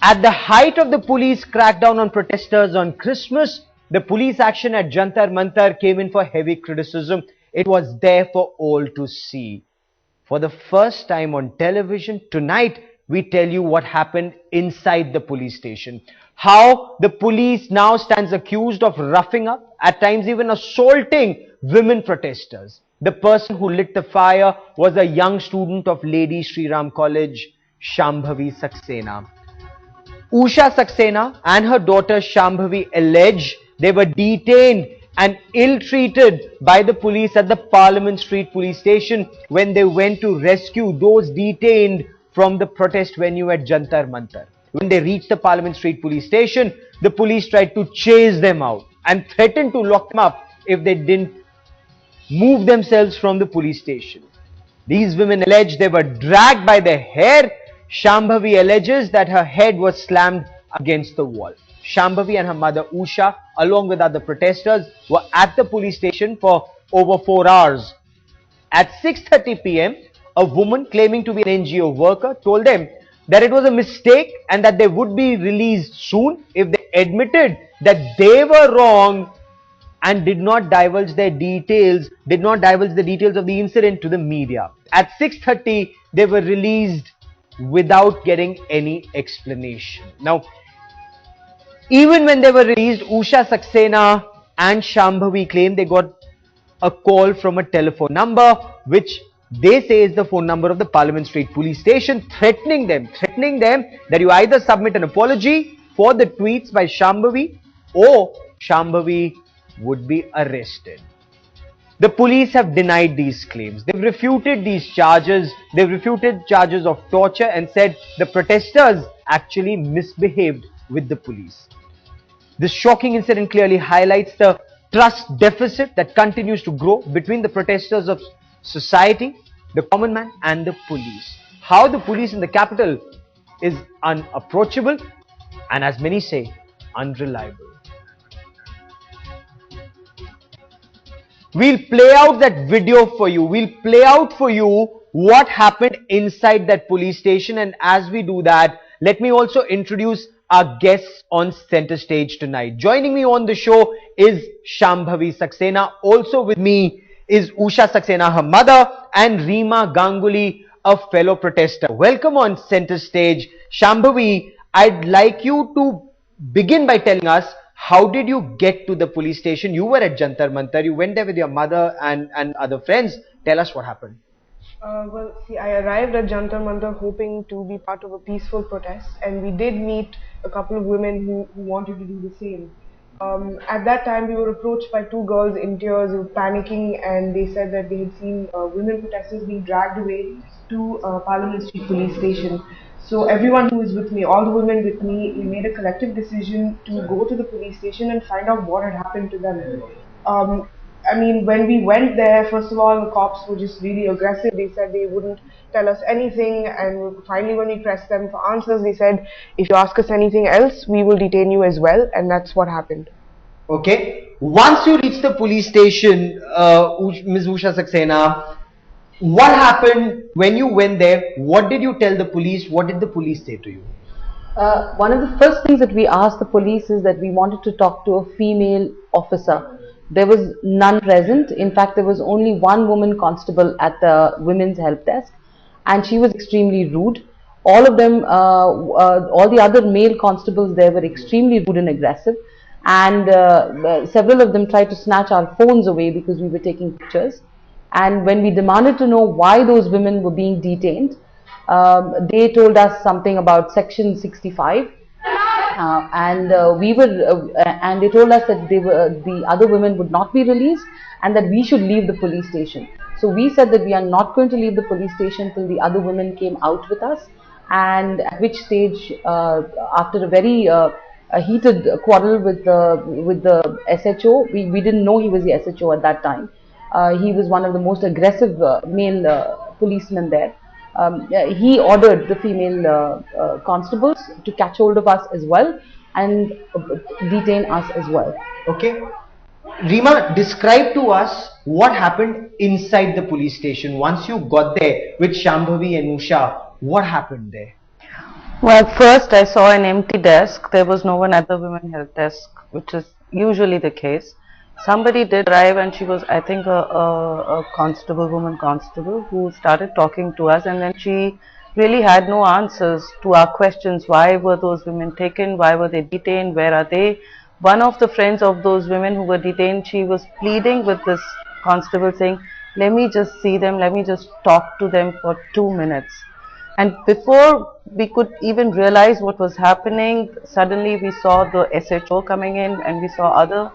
At the height of the police crackdown on protesters on Christmas, the police action at Jantar Mantar came in for heavy criticism. It was there for all to see. For the first time on television, tonight we tell you what happened inside the police station. How the police now stands accused of roughing up, at times even assaulting women protesters. The person who lit the fire was a young student of Lady Sri Ram College, Shambhavi Saxena. Usha Saxena and her daughter Shambhavi allege they were detained and ill-treated by the police at the Parliament Street police station when they went to rescue those detained from the protest venue at Jantar Mantar. When they reached the Parliament Street police station, the police tried to chase them out and threatened to lock them up if they didn't move themselves from the police station. These women allege they were dragged by their hair. Shambhavi alleges that her head was slammed against the wall. Shambhavi and her mother Usha, along with other protesters, were at the police station for over 4 hours. At 6:30 p.m., a woman claiming to be an NGO worker told them that it was a mistake and that they would be released soon if they admitted that they were wrong and did not divulge the details of the incident to the media. At 6:30, they were released without getting any explanation. Now, even when they were released, Usha Saxena and Shambhavi claim they got a call from a telephone number which they say is the phone number of the Parliament Street police station, threatening them that you either submit an apology for the tweets by Shambhavi or Shambhavi would be arrested. The police have denied these claims. They've refuted these charges. They've refuted charges of torture and said the protesters actually misbehaved with the police. This shocking incident clearly highlights the trust deficit that continues to grow between the protesters of society, the common man and the police. How the police in the capital is unapproachable and, as many say, unreliable. We'll play out that video for you. We'll play out for you what happened inside that police station. And as we do that, let me also introduce our guests on center stage tonight. Joining me on the show is Shambhavi Saxena. Also with me is Usha Saxena, her mother, and Reema Ganguly, a fellow protester. Welcome on center stage. Shambhavi, I'd like you to begin by telling us, how did you get to the police station? You were at Jantar Mantar. You went there with your mother and other friends. Tell us what happened. Well, see, I arrived at Jantar Mantar hoping to be part of a peaceful protest, and we did meet a couple of women who wanted to do the same. At that time, we were approached by two girls in tears who were panicking, and they said that they had seen women protesters being dragged away to Parliament Street police station. So everyone who was with me, all the women with me, we made a collective decision to go to the police station and find out what had happened to them. I mean, when we went there, first of all, the cops were just really aggressive. They said they wouldn't tell us anything, and finally when we pressed them for answers, they said, if you ask us anything else, we will detain you as well, and that's what happened. Okay. Once you reached the police station, Ms. Usha Saxena, what happened when you went there? What did you tell the police? What did the police say to you? One of the first things that we asked the police is that we wanted to talk to a female officer. There was none present. In fact, there was only one woman constable at the women's help desk, and she was extremely rude. All of them, all the other male constables there were extremely rude and aggressive, and several of them tried to snatch our phones away because we were taking pictures. And when we demanded to know why those women were being detained, they told us something about Section 65, and they told us that the other women would not be released and that we should leave the police station. So we said that we are not going to leave the police station till the other women came out with us, and at which stage, after a very heated quarrel with the SHO, we didn't know he was the SHO at that time. He was one of the most aggressive male policemen there. He ordered the female constables to catch hold of us as well and detain us as well. Okay. Reema, describe to us what happened inside the police station. Once you got there with Shambhavi and Usha, what happened there? Well, first I saw an empty desk. There was no one at the women health desk, which is usually the case. Somebody did arrive, and she was, I think, a constable, woman constable, who started talking to us, and then she really had no answers to our questions. Why were those women taken? Why were they detained? Where are they? One of the friends of those women who were detained, she was pleading with this constable, saying, "Let me just see them, let me just talk to them for 2 minutes." And before we could even realize what was happening, suddenly we saw the SHO coming in, and we saw other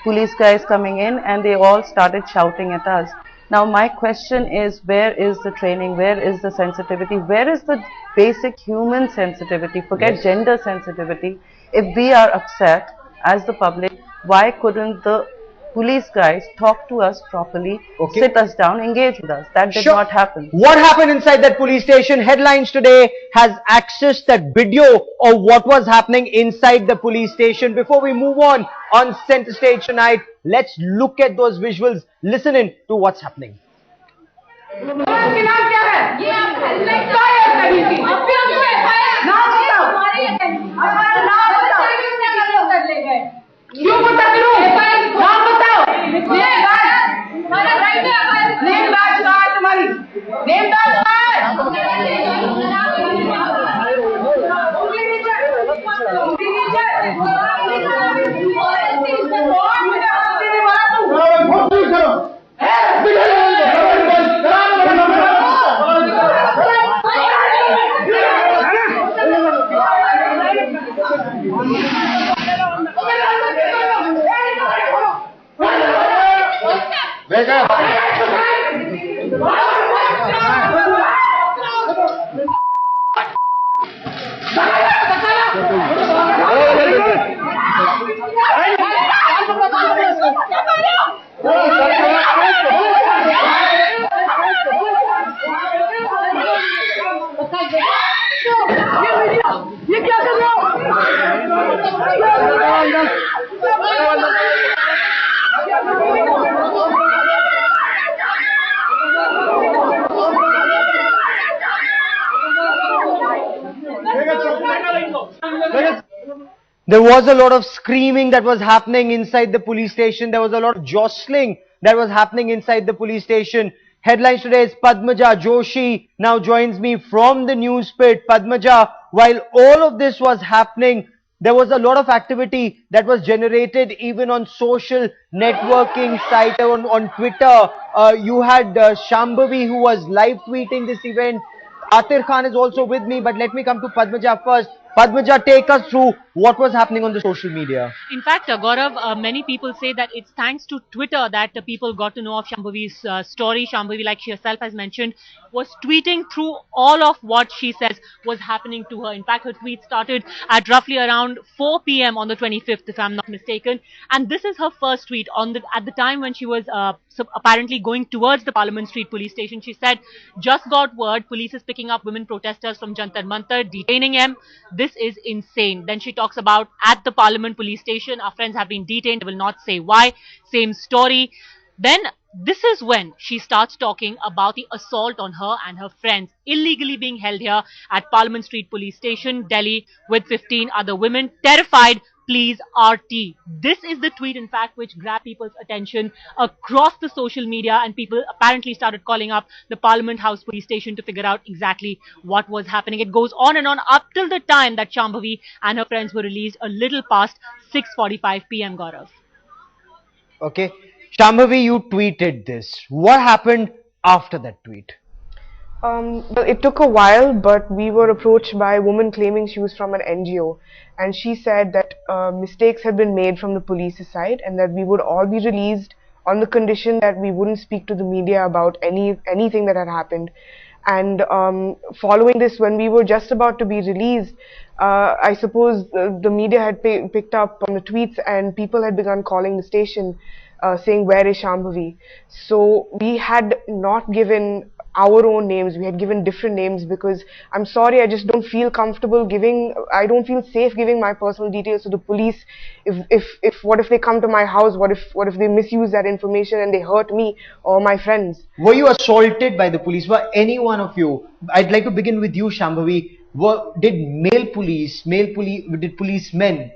police guys coming in, and they all started shouting at us. Now my question is, where is the training? Where is the sensitivity? Where is the basic human sensitivity? Forget Yes. gender sensitivity. If we are upset as the public, why couldn't the police guys talk to us properly, Okay. sit us down, engage with us? That did Sure. not happen. What happened inside that police station? Headlines today has accessed that video of what was happening inside the police station. Before we move on Center Stage tonight, let's look at those visuals. Listen in to what's happening. There was a lot of screaming that was happening inside the police station. There was a lot of jostling that was happening inside the police station. Headlines today is Padmaja Joshi now joins me from the news pit. Padmaja, while all of this was happening, there was a lot of activity that was generated even on social networking site, on Twitter. You had Shambhavi who was live tweeting this event. Atir Khan is also with me, but let me come to Padmaja first. Padmaja, take us through what was happening on the social media. In fact, Gaurav, many people say that it's thanks to Twitter that people got to know of Shambhavi's story. Shambhavi, like she herself has mentioned, was tweeting through all of what she says was happening to her. In fact, her tweet started at roughly around 4 p.m. on the 25th, if I'm not mistaken. And this is her first tweet at the time when she was apparently going towards the Parliament Street police station. She said, "Just got word, police is picking up women protesters from Jantar Mantar, detaining them. This is insane." Then she talks about at the Parliament police station, our friends have been detained. They will not say why. Same story. Then this is when she starts talking about the assault on her and her friends illegally being held here at Parliament Street police station, Delhi, with 15 other women. Terrified, please RT. This is the tweet, in fact, which grabbed people's attention across the social media, and people apparently started calling up the Parliament House police station to figure out exactly what was happening. It goes on and on up till the time that Shambhavi and her friends were released a little past 6:45 p.m. Gaurav. Okay. Shambhavi, you tweeted this. What happened after that tweet? Well, it took a while, but we were approached by a woman claiming she was from an NGO, and she said that mistakes had been made from the police's side, and that we would all be released on the condition that we wouldn't speak to the media about anything that had happened. And following this, when we were just about to be released, I suppose the media had picked up on the tweets, and people had begun calling the station saying, "Where is Shambhavi?" So we had not given our own names. We had given different names because I'm sorry, I just don't feel comfortable giving, I don't feel safe giving my personal details to the police. If what if they come to my house? What if they misuse that information and they hurt me or my friends? Were you assaulted by the police? Were any one of you? I'd like to begin with you, Shambhavi. Did policemen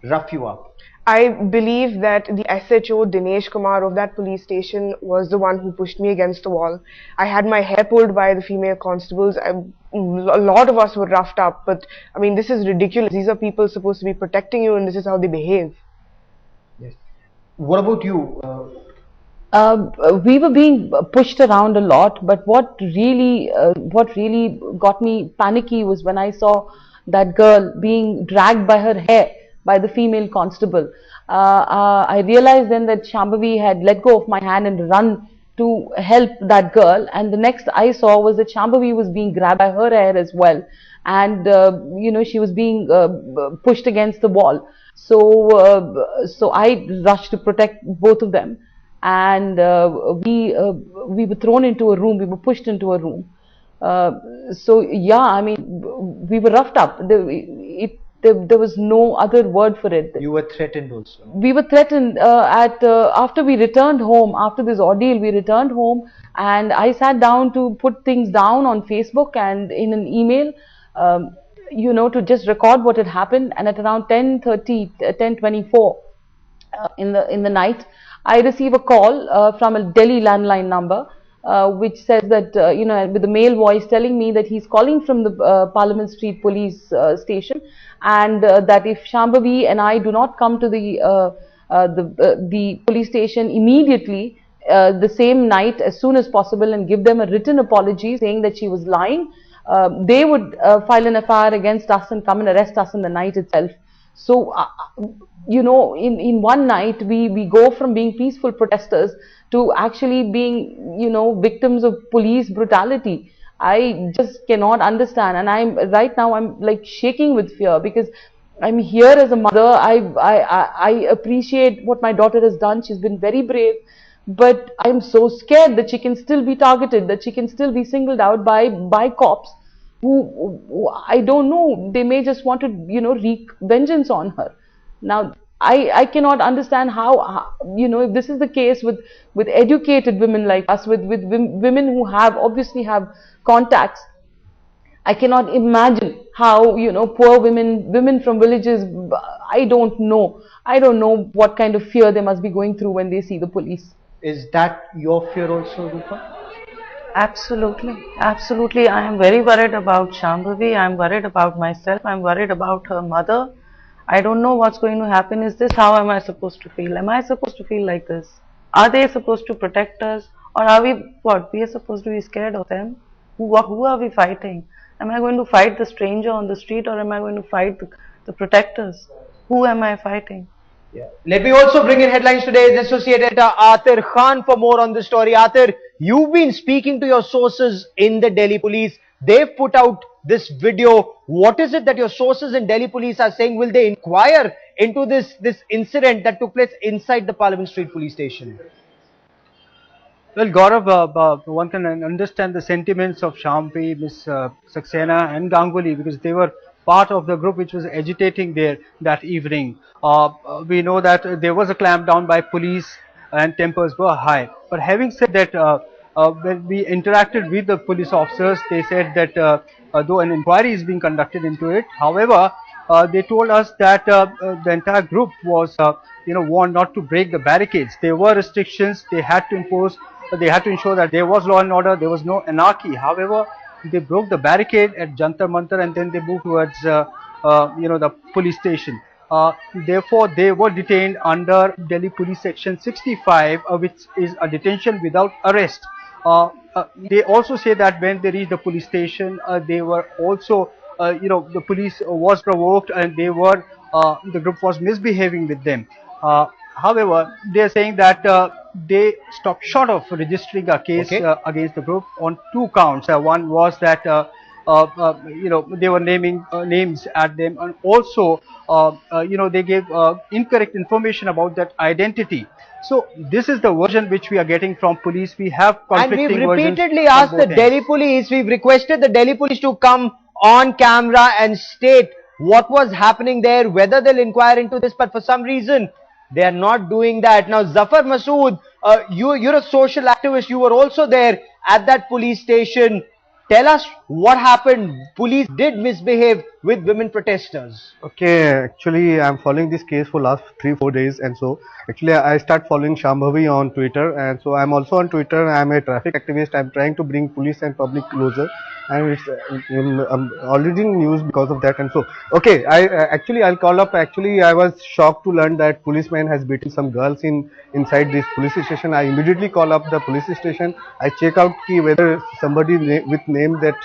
rough you up? I believe that the SHO Dinesh Kumar of that police station was the one who pushed me against the wall. I had my hair pulled by the female constables. A lot of us were roughed up, but I mean, this is ridiculous. These are people supposed to be protecting you, and this is how they behave. Yes. What about you? We were being pushed around a lot, but what really got me panicky was when I saw that girl being dragged by her hair by the female constable. I realized then that Shambhavi had let go of my hand and run to help that girl, and the next I saw was that Shambhavi was being grabbed by her hair as well, and she was being pushed against the wall. So I rushed to protect both of them, and we were thrown into a room. We were pushed into a room. So yeah, I mean, we were roughed up. There was no other word for it. You were threatened also. We were threatened after we returned home. After this ordeal, we returned home, and I sat down to put things down on Facebook and in an email, to just record what had happened. And at around 10:30, 10:24 in the night, I receive a call from a Delhi landline number, which says that, with a male voice telling me that he's calling from the Parliament Street police station, and that if Shambhavi and I do not come to the police station immediately, the same night as soon as possible, and give them a written apology saying that she was lying, they would file an FIR against us and come and arrest us in the night itself. So, in one night, we go from being peaceful protesters to actually being, victims of police brutality. I just cannot understand, and right now I'm like shaking with fear, because I'm here as a mother. I appreciate what my daughter has done. She's been very brave, but I'm so scared that she can still be targeted, that she can still be singled out by cops who I don't know, they may just want to, wreak vengeance on her. Now, I cannot understand how, if this is the case with educated women like us, with women who obviously have contacts. I cannot imagine how, poor women from villages, I don't know what kind of fear they must be going through when they see the police. Is that your fear also, Rupa? Absolutely. I am very worried about Shambhavi. I am worried about myself. I am worried about her mother. I don't know what's going to happen. How am I supposed to feel? Am I supposed to feel like this? Are they supposed to protect us? Or are we, we are supposed to be scared of them? Who are we fighting? Am I going to fight the stranger on the street, or am I going to fight the protectors? Who am I fighting? Yeah. Let me also bring in headlines today. Associate editor Atir Khan for more on this story. Atir, you've been speaking to your sources in the Delhi police. They've put out this video. What is it that your sources in Delhi police are saying? Will they inquire into this incident that took place inside the Parliament Street police station? Well, Gaurav, one can understand the sentiments of Shambhavi, Ms. Saxena and Ganguly, because they were part of the group which was agitating there that evening. We know that there was a clampdown by police and tempers were high. But having said that, when we interacted with the police officers, they said that though an inquiry is being conducted into it, however, they told us that the entire group was, warned not to break the barricades. There were restrictions they had to impose. They had to ensure that there was law and order, there was no anarchy. However, they broke the barricade at Jantar Mantar, and then they moved towards, the police station. Therefore, they were detained under Delhi Police Section 65, which is a detention without arrest. They also say that when they reached the police station, they were also, the police was provoked, and the group was misbehaving with them. However, they are saying that they stopped short of registering a case against the group on two counts. One was that they were naming names at them, and also they gave incorrect information about that identity. So this is the version which we are getting from police. We have And we've conflicting versions repeatedly from asked the both Delhi ends. police, we've requested the Delhi police to come on camera and state what was happening there, whether they'll inquire into this, but for some reason, they are not doing that. Now, Zafar Masood, you're a social activist. You were also there at that police station. Tell us what happened. Police did misbehave with women protesters. Okay, actually, I'm following this case for last 3-4 days, and so actually I start following Shambhavi on Twitter, and so I'm also on Twitter. I'm a traffic activist. I'm trying to bring police and public closer, and it's I'm already in news because of that. And so, okay, actually I'll call up. Actually, I was shocked to learn that policeman has beaten some girls inside this police station. I immediately call up the police station. I check out whether somebody with name that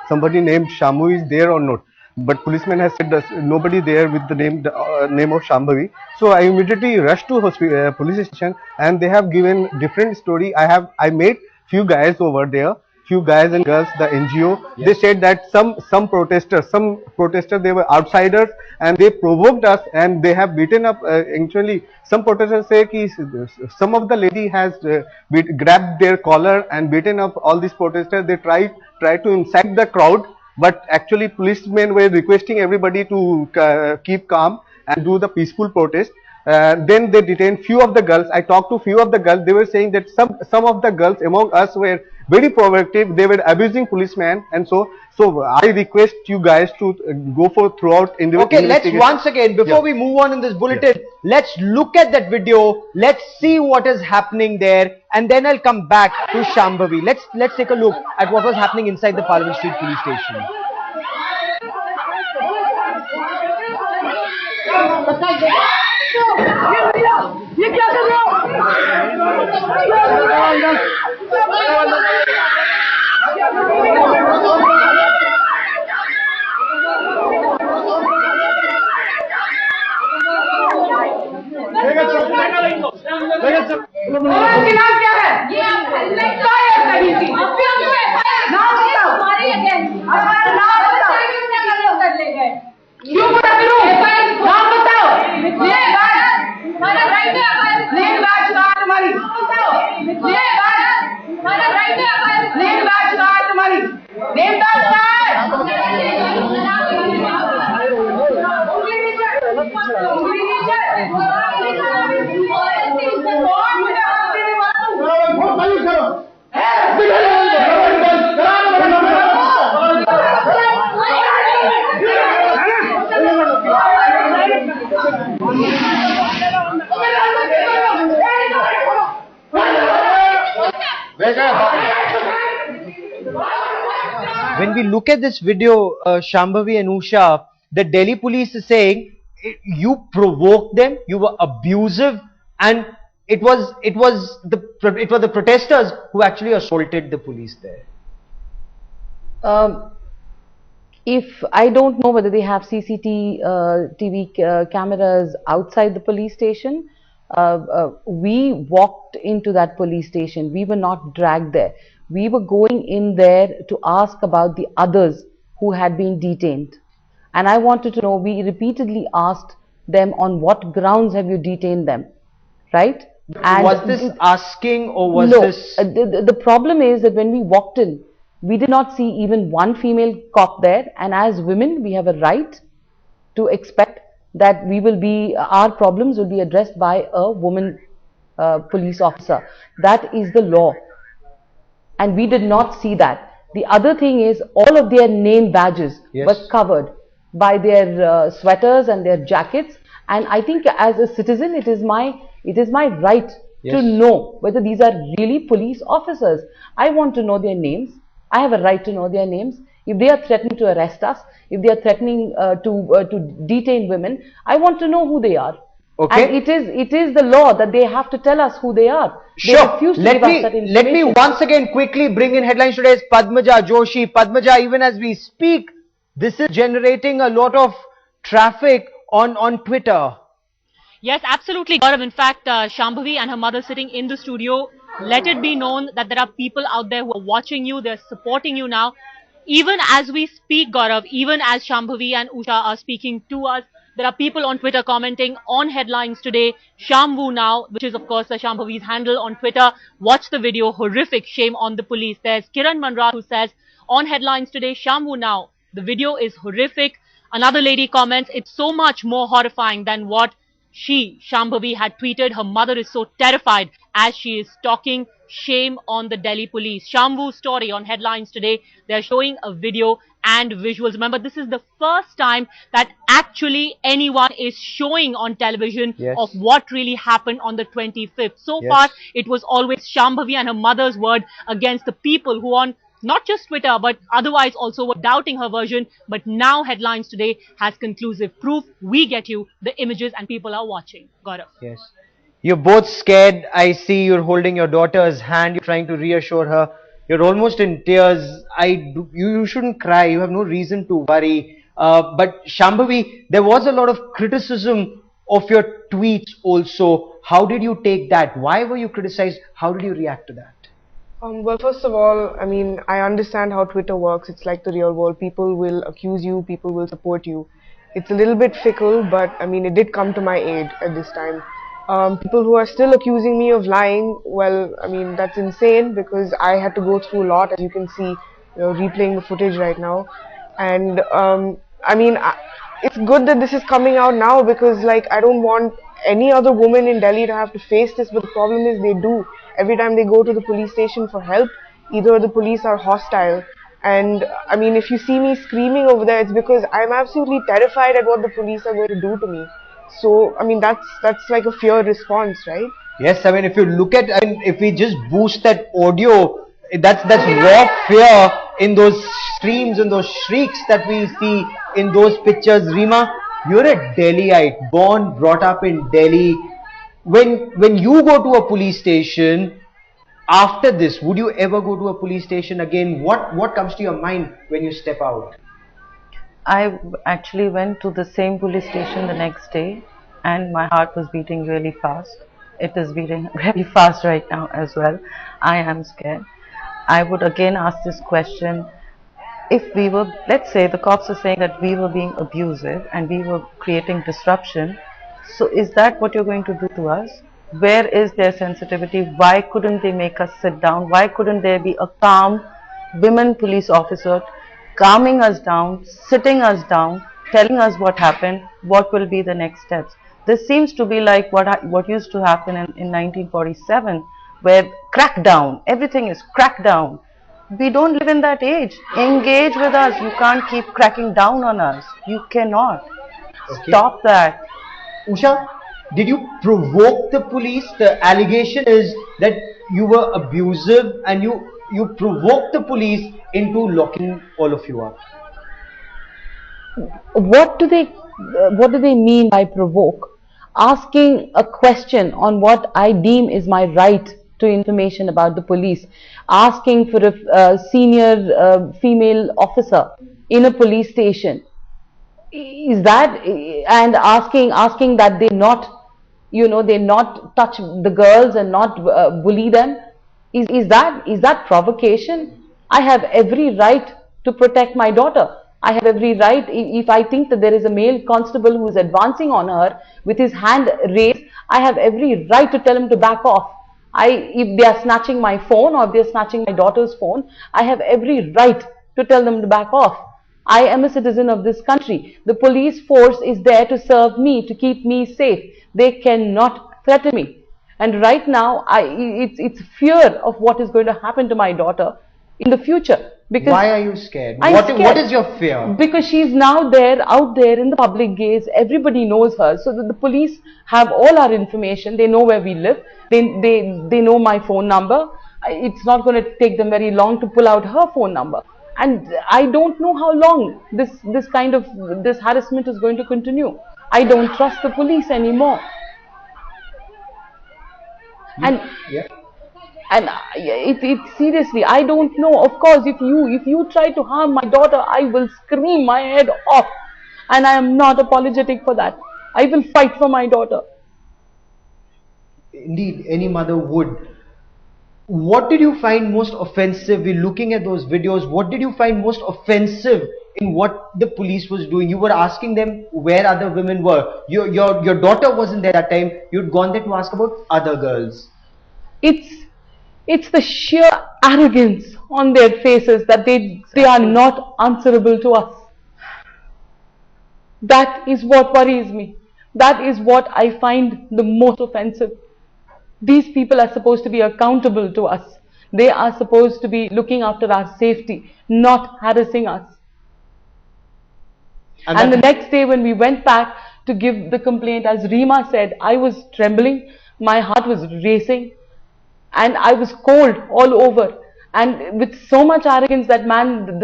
somebody named Shamu is there or not. But policeman has said there's nobody there with the name of Shambhavi. So I immediately rushed to police station, and they have given different story. I met few guys over there, few guys and girls, the NGO. Yes. They said that some protesters, they were outsiders, and they provoked us, and they have beaten up. Actually, some protesters say some of the lady has grabbed their collar and beaten up all these protesters. They try to incite the crowd. But actually, policemen were requesting everybody to keep calm and do the peaceful protest. Then they detained few of the girls. I talked to few of the girls. They were saying that some of the girls among us were very provocative. They were abusing policemen, and so I request you guys to go for throughout Okay, let's once again, before we move on in this bulletin, let's look at that video. Let's see what is happening there, and then I'll come back to Shambhavi. Let's take a look at what was happening inside the Parliament Street police station. When we look at this video, Shambhavi and Usha, the Delhi police is saying you provoked them, you were abusive, and it was the protesters who actually assaulted the police there. If I don't know whether they have CCTV cameras outside the police station, we walked into that police station. We were not dragged there. We were going in there to ask about the others who had been detained. And I wanted to know, we repeatedly asked them, on what grounds have you detained them, right? And was this asking, or was no, this... the problem is that when we walked in, we did not see even one female cop there, and as women we have a right to expect that our problems will be addressed by a woman police officer. That is the law, and we did not see that. The other thing is, all of their name badges were covered by their sweaters and their jackets, and I think as a citizen it is my right to know whether these are really police officers. I want to know their names. I have a right to know their names. If they are threatening to arrest us, if they are threatening to detain women, I want to know who they are. Okay. And it is the law that they have to tell us who they are. They refuse to give us that information. Let me once again quickly bring in headlines today's Padmaja Joshi. Padmaja, even as we speak, this is generating a lot of traffic on Twitter. Yes, absolutely, Gaurav. In fact, Shambhavi and her mother sitting in the studio, let it be known that there are people out there who are watching you, they're supporting you now. even as we speak, Gaurav, even as Shambhavi and Usha are speaking to us, there are people on Twitter commenting on headlines today. Shamvu now, which is of course the Shambhavi's handle on Twitter. Watch the video. Horrific. Shame on the police. There's Kiran Manra who says on headlines today, Shamvu now. The video is horrific. Another lady comments, it's so much more horrifying than what she, Shambhavi, had tweeted. Her mother is so terrified as she is talking. Shame on the Delhi police. Shamvu's story on headlines today. They're showing a video and visuals. Remember, this is the first time that actually anyone is showing on television of what really happened on the 25th. So far, it was always Shambhavi and her mother's word against the people who on not just Twitter, but otherwise also were doubting her version. But now headlines today has conclusive proof. We get you the images and people are watching. Gaurav. Yes. You're both scared. I see you're holding your daughter's hand. You're trying to reassure her. You're almost in tears. You shouldn't cry. You have no reason to worry. But Shambhavi, there was a lot of criticism of your tweets also. How did you take that? Why were you criticized? How did you react to that? Well, first of all, I mean, I understand how Twitter works. It's like the real world. People will accuse you, people will support you. It's a little bit fickle, but I mean, it did come to my aid at this time. People who are still accusing me of lying, well, I mean, that's insane because I had to go through a lot, as you can see, replaying the footage right now. And I mean, it's good that this is coming out now because, like, I don't want any other woman in Delhi to have to face this, but the problem is they do. Every time they go to the police station for help, either the police are hostile. And I mean, if you see me screaming over there, it's because I'm absolutely terrified at what the police are going to do to me. So, I mean, that's like a fear response, right? Yes, I mean, if you look at, I mean, if we just boost that audio, that's raw fear in those screams and those shrieks that we see in those pictures. Rima, you're a Delhiite, born, brought up in Delhi. When you go to a police station, after this, would you ever go to a police station again? What comes to your mind when you step out? I actually went to the same police station the next day and my heart was beating really fast. It is beating very fast right now as well. I am scared. I would again ask this question. If we were, let's say the cops are saying that we were being abusive and we were creating disruption, so is that what you're going to do to us? Where is their sensitivity? Why couldn't they make us sit down? Why couldn't there be a calm women police officer calming us down, sitting us down, telling us what happened, what will be the next steps? This seems to be like what used to happen in 1947, where crackdown, everything is crackdown. We don't live in that age. Engage with us. You can't keep cracking down on us. You cannot. Okay. Stop that. Usha, did you provoke the police? The allegation is that you were abusive and you provoked the police into locking all of you up. What do they mean by provoke? Asking a question on what I deem is my right to information about the police, asking for a senior female officer in a police station, is that, and asking that they not, they not touch the girls and not bully them, is that provocation? I have every right to protect my daughter. I have every right. If I think that there is a male constable who is advancing on her with his hand raised, I have every right to tell him to back off. If they are snatching my phone or if they are snatching my daughter's phone, I have every right to tell them to back off. I am a citizen of this country. The police force is there to serve me, to keep me safe. They cannot threaten me. And right now, it's fear of what is going to happen to my daughter in the future. Because why are you scared? Scared. What is your fear? Because she's now out there in the public gaze. Everybody knows her. So the police have all our information. They know where we live. They know my phone number. It's not going to take them very long to pull out her phone number. And I don't know how long this kind of harassment is going to continue. I don't trust the police anymore. And it's seriously, I don't know. Of course, if you try to harm my daughter, I will scream my head off, and I am not apologetic for that. I will fight for my daughter. Indeed, any mother would. What did you find most offensive? We're looking at those videos. What did you find most offensive in what the police was doing? You were asking them where other women were. Your daughter wasn't there that time. You'd gone there to ask about other girls. It's the sheer arrogance on their faces that they are not answerable to us. That is what worries me. That is what I find the most offensive. These people are supposed to be accountable to us. They are supposed to be looking after our safety, not harassing us. And the next day when we went back to give the complaint, as Reema said, I was trembling, my heart was racing, and I was cold all over. And with so much arrogance, that man,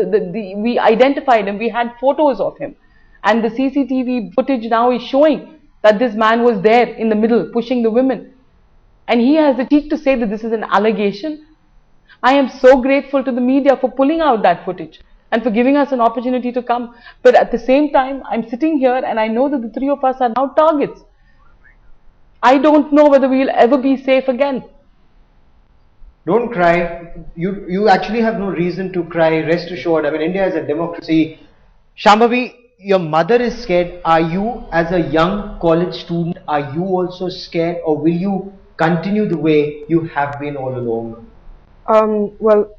we identified him, we had photos of him. And the CCTV footage now is showing that this man was there in the middle, pushing the women. And he has the cheek to say that this is an allegation. I am so grateful to the media for pulling out that footage and for giving us an opportunity to come. But at the same time, I'm sitting here and I know that the three of us are now targets. I don't know whether we will ever be safe again. Don't cry. You actually have no reason to cry. Rest assured. I mean, India is a democracy. Shambhavi, your mother is scared. Are you, as a young college student, are you also scared, or will you continue the way you have been all along? Well,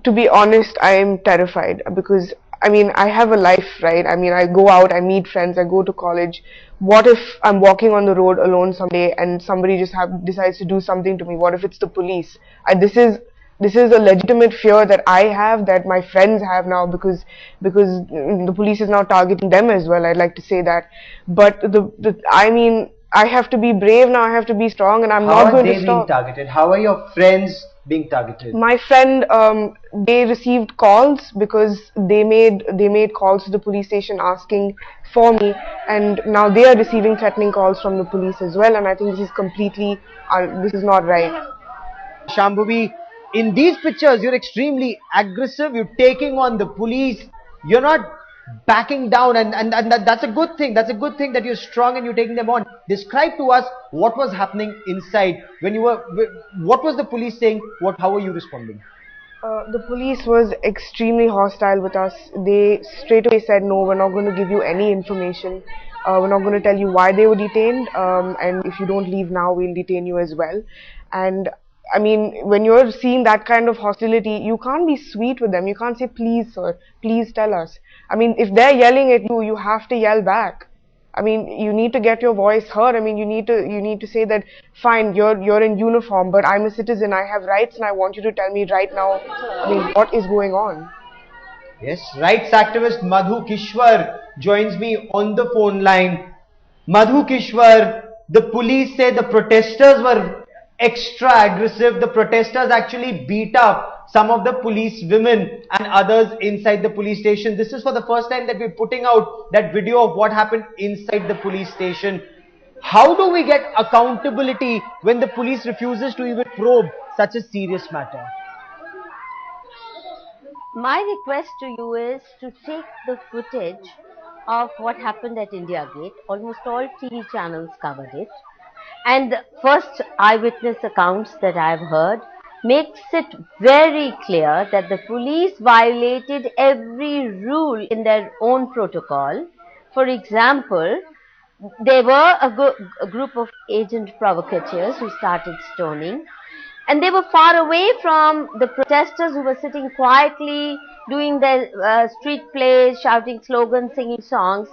to be honest, I am terrified because, I mean, I have a life, right? I mean, I go out, I meet friends, I go to college. What if I'm walking on the road alone someday and somebody just decides to do something to me? What if it's the police? This is a legitimate fear that I have, that my friends have now, because the police is now targeting them as well. I'd like to say that, but I mean, I have to be brave now. I have to be strong, and I'm not going to stop. How are they being targeted? How are your friends being targeted? My friend, they received calls because they made calls to the police station asking for me, and now they are receiving threatening calls from the police as well. And I think this is completely, this is not right. Shambhavi, in these pictures, you're extremely aggressive. You're taking on the police. You're not backing down, and that's a good thing. That's a good thing that you're strong and you're taking them on. Describe to us what was happening inside when you were. What was the police saying? How were you responding? The police was extremely hostile with us. They straight away said, no, we're not going to give you any information. We're not going to tell you why they were detained, and if you don't leave now, we'll detain you as well. And I mean, when you're seeing that kind of hostility, you can't be sweet with them. You can't say, please sir, please tell us. I mean, if they're yelling at you, you have to yell back. I mean, you need to get your voice heard. I mean, you need to say that, fine, you're in uniform, but I'm a citizen, I have rights, and I want you to tell me right now, I mean, what is going on. Yes, rights activist Madhu Kishwar joins me on the phone line. Madhu Kishwar, the police say the protesters were extra aggressive. The protesters actually beat up some of the police women and others inside the police station. This is for the first time that we're putting out that video of what happened inside the police station. How do we get accountability when the police refuses to even probe such a serious matter? My request to you is to take the footage of what happened at India Gate. Almost all TV channels covered it. And the first eyewitness accounts that I've heard makes it very clear that the police violated every rule in their own protocol. For example, there were a group of agent provocateurs who started stoning, and they were far away from the protesters who were sitting quietly, doing their street plays, shouting slogans, singing songs.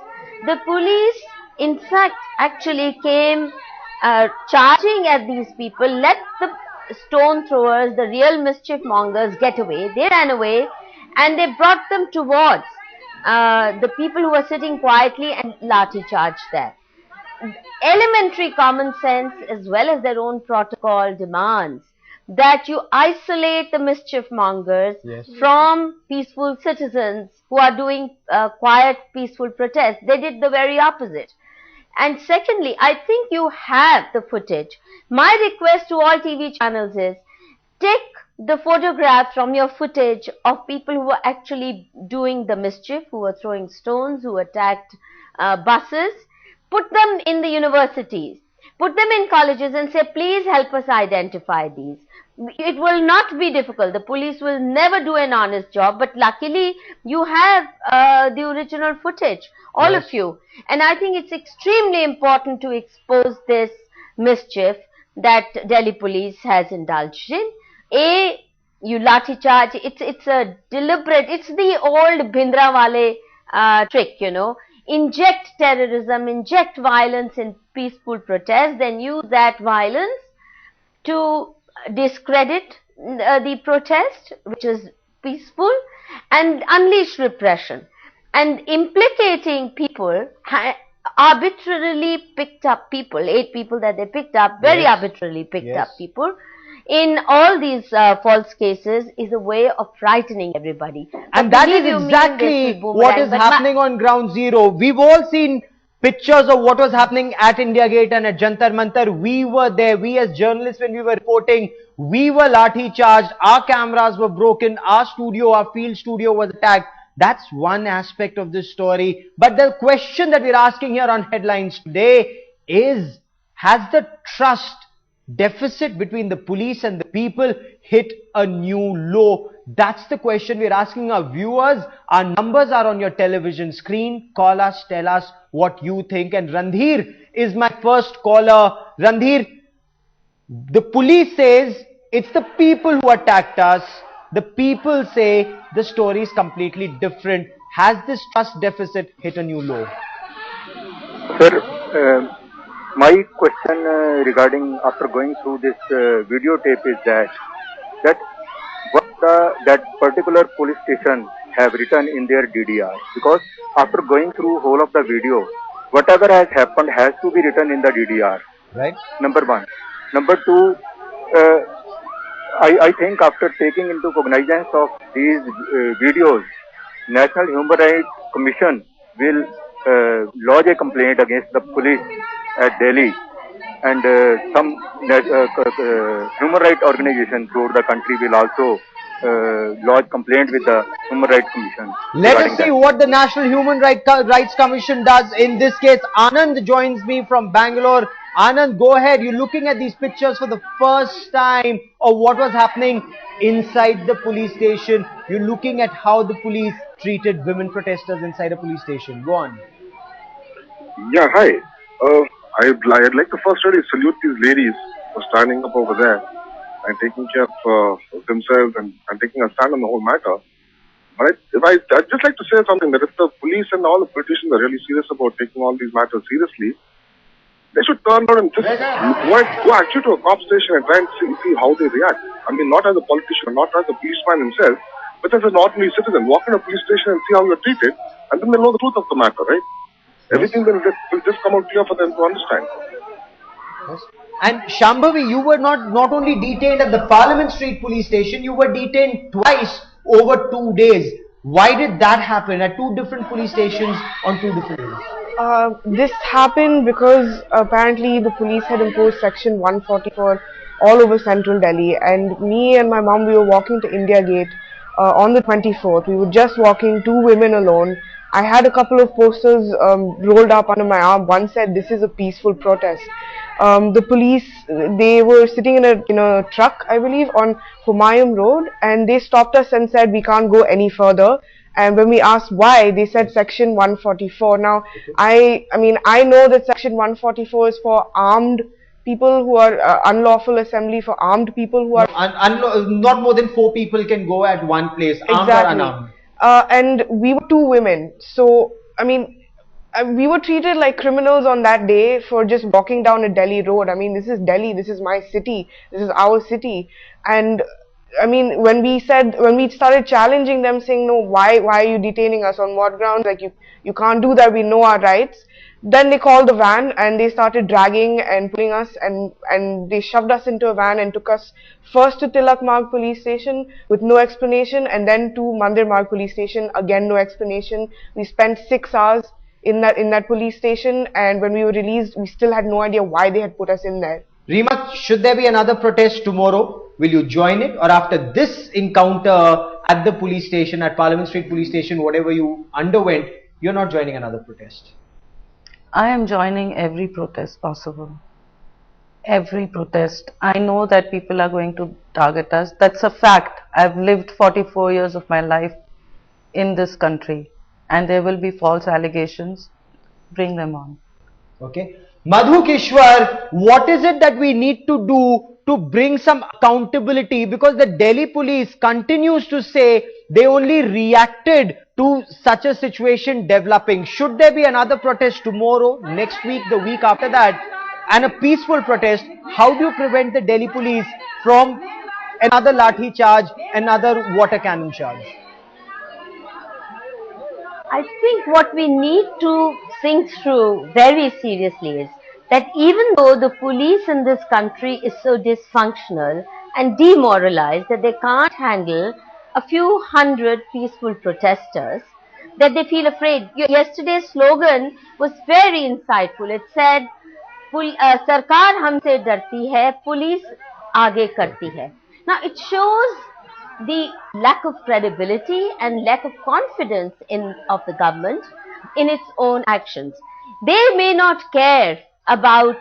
The police, in fact, actually came charging at these people, let the stone throwers, the real mischief mongers, get away. They ran away and they brought them towards the people who were sitting quietly and lathi charged them. Elementary common sense as well as their own protocol demands that you isolate the mischief mongers from peaceful citizens who are doing quiet, peaceful protests. They did the very opposite. And secondly, I think you have the footage. My request to all TV channels is, take the photographs from your footage of people who were actually doing the mischief, who were throwing stones, who attacked buses, put them in the universities, put them in colleges and say, please help us identify these. it will not be difficult. The police will never do an honest job, but luckily you have the original footage, all of you. And I think it's extremely important to expose this mischief that Delhi police has indulged in. You lathi charge, it's a deliberate, it's the old Bhindranwale trick, you know. Inject terrorism, inject violence in peaceful protest, then use that violence to discredit the protest, which is peaceful, and unleash repression. And implicating people, arbitrarily picked up people, 8 people that they picked up, very arbitrarily picked up people, in all these false cases is a way of frightening everybody. And that is exactly what is happening on ground zero. We've all seen pictures of what was happening at India Gate and at Jantar Mantar. We were there. We as journalists, when we were reporting, we were lathi charged. Our cameras were broken. Our studio, our field studio was attacked. That's one aspect of this story. But the question that we're asking here on Headlines today is, has the trust deficit between the police and the people hit a new low? That's the question we're asking our viewers. Our numbers are on your television screen. Call us, tell us what you think. And Randhir is my first caller. Randhir, the police says it's the people who attacked us. The people say the story is completely different. Has this trust deficit hit a new low? Sir, my question regarding after going through this videotape is that what that particular police station have written in their DDR, because after going through whole of the video, whatever has happened has to be written in the DDR. Right. Number 1. Number 2, I think after taking into cognizance of these videos, National Human Rights Commission will lodge a complaint against the police at Delhi, and some human rights organization throughout the country will also lodge complaint with the Human Rights Commission. Let us see what the National Human Rights Commission does in this case. Anand joins me from Bangalore. Anand, go ahead. You're looking at these pictures for the first time of what was happening inside the police station. You're looking at how the police treated women protesters inside a police station. Go on. Yeah, hi. I'd like to first really salute these ladies for standing up over there and taking care of themselves and taking a stand on the whole matter. But I'd just like to say something, that if the police and all the politicians are really serious about taking all these matters seriously, they should turn around and just go actually to a cop station and try and see how they react. I mean, not as a politician, not as a policeman himself, but as an ordinary citizen. Walk in a police station and see how you're treated, and then they'll know the truth of the matter, right? Everything will just come out clear for them to understand. Yes. And Shambhavi, you were not only detained at the Parliament Street police station, you were detained twice over 2 days. Why did that happen at 2 different police stations on 2 different days? This happened because apparently the police had imposed section 144 all over central Delhi, and me and my mom, we were walking to India Gate on the 24th. We were just walking, 2 women alone. I had a couple of posters rolled up under my arm. One said, "This is a peaceful protest." The police, they were sitting in a truck, I believe, on Humayun Road, and they stopped us and said, "We can't go any further." And when we asked why, they said section 144. Now, I mean, I know that section 144 is for armed people who are unlawful assembly, for armed people who are... Not more than 4 people can go at one place, armed or unarmed. And we were 2 women. So, I mean, we were treated like criminals on that day for just walking down a Delhi road. I mean, this is Delhi, this is my city, this is our city. And I mean, when we started challenging them, saying, "No, why are you detaining us? On what grounds? Like, you can't do that, we know our rights." Then they called the van and they started dragging and pulling us, and they shoved us into a van and took us first to Tilak Marg police station with no explanation, and then to Mandir Marg police station, again no explanation. We spent 6 hours in that police station, and when we were released, we still had no idea why they had put us in there. Reema, should there be another protest tomorrow? Will you join it? Or after this encounter at the police station, at Parliament Street police station, whatever you underwent, you're not joining another protest? I am joining every protest possible. Every protest. I know that people are going to target us. That's a fact. I've lived 44 years of my life in this country, and there will be false allegations. Bring them on. Okay. Madhu Kishwar, what is it that we need to do to bring some accountability? Because the Delhi police continues to say they only reacted to such a situation developing. Should there be another protest tomorrow, next week, the week after that, and a peaceful protest, how do you prevent the Delhi police from another lathi charge, another water cannon charge? I think what we need to think through very seriously is that even though the police in this country is so dysfunctional and demoralized that they can't handle a few hundred peaceful protesters, that they feel afraid. Yesterday's slogan was very insightful. It said, Sarkar humse darti hai, police aage karti hai. Now it shows the lack of credibility and lack of confidence of the government in its own actions. They may not care about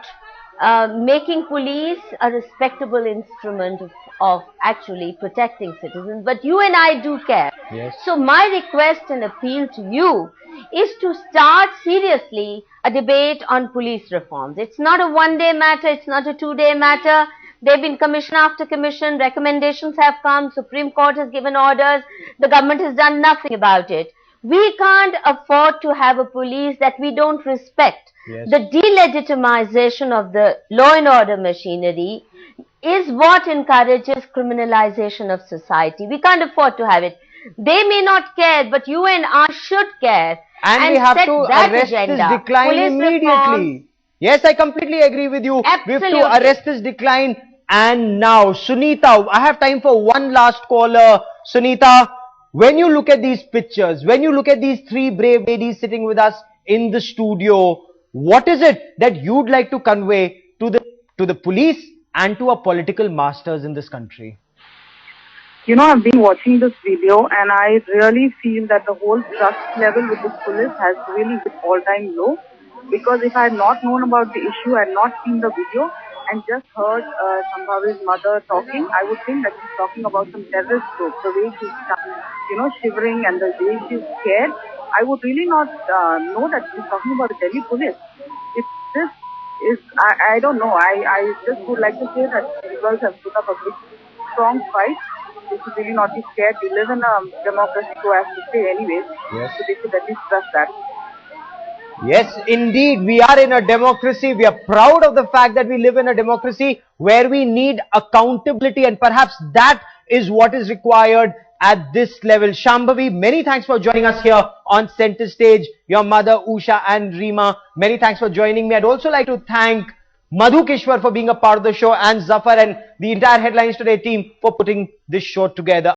making police a respectable instrument of actually protecting citizens, but you and I do care. Yes. So my request and appeal to you is to start seriously a debate on police reforms. It's not a one-day matter, it's not a two-day matter. They've been commission after commission, recommendations have come, Supreme Court has given orders, the government has done nothing about it. We can't afford to have a police that we don't respect. Yes. The delegitimization of the law and order machinery is what encourages criminalization of society. We can't afford to have it. They may not care, but you and I should care. And we have set to that arrest agenda. this decline Police immediately. reforms. Yes, I completely agree with you. Absolutely. We have to arrest this decline. And now, Sunita, I have time for one last caller. Sunita, when you look at these pictures, when you look at these three brave ladies sitting with us in the studio, what is it that you'd like to convey to the police and to our political masters in this country? You know, I've been watching this video and I really feel that the whole trust level with this police has really hit all-time low. Because if I had not known about the issue, I had not seen the video and just heard Shambhavi's mother talking, I would think that she's talking about some terrorist group. The way she's, shivering and the way she's scared, I would really not know that she's talking about the Delhi police. If this is, I don't know, I just would like to say that the girls have put up a big, strong fight. They should really not be scared. We live in a democracy, so I have to say anyways. Yes. So they should at least trust that. Yes, indeed, we are in a democracy. We are proud of the fact that we live in a democracy where we need accountability, and perhaps that is what is required at this level. Shambhavi, many thanks for joining us here on Center Stage. Your mother, Usha and Reema, many thanks for joining me. I'd also like to thank Madhu Kishwar for being a part of the show, and Zafar and the entire Headlines Today team for putting this show together.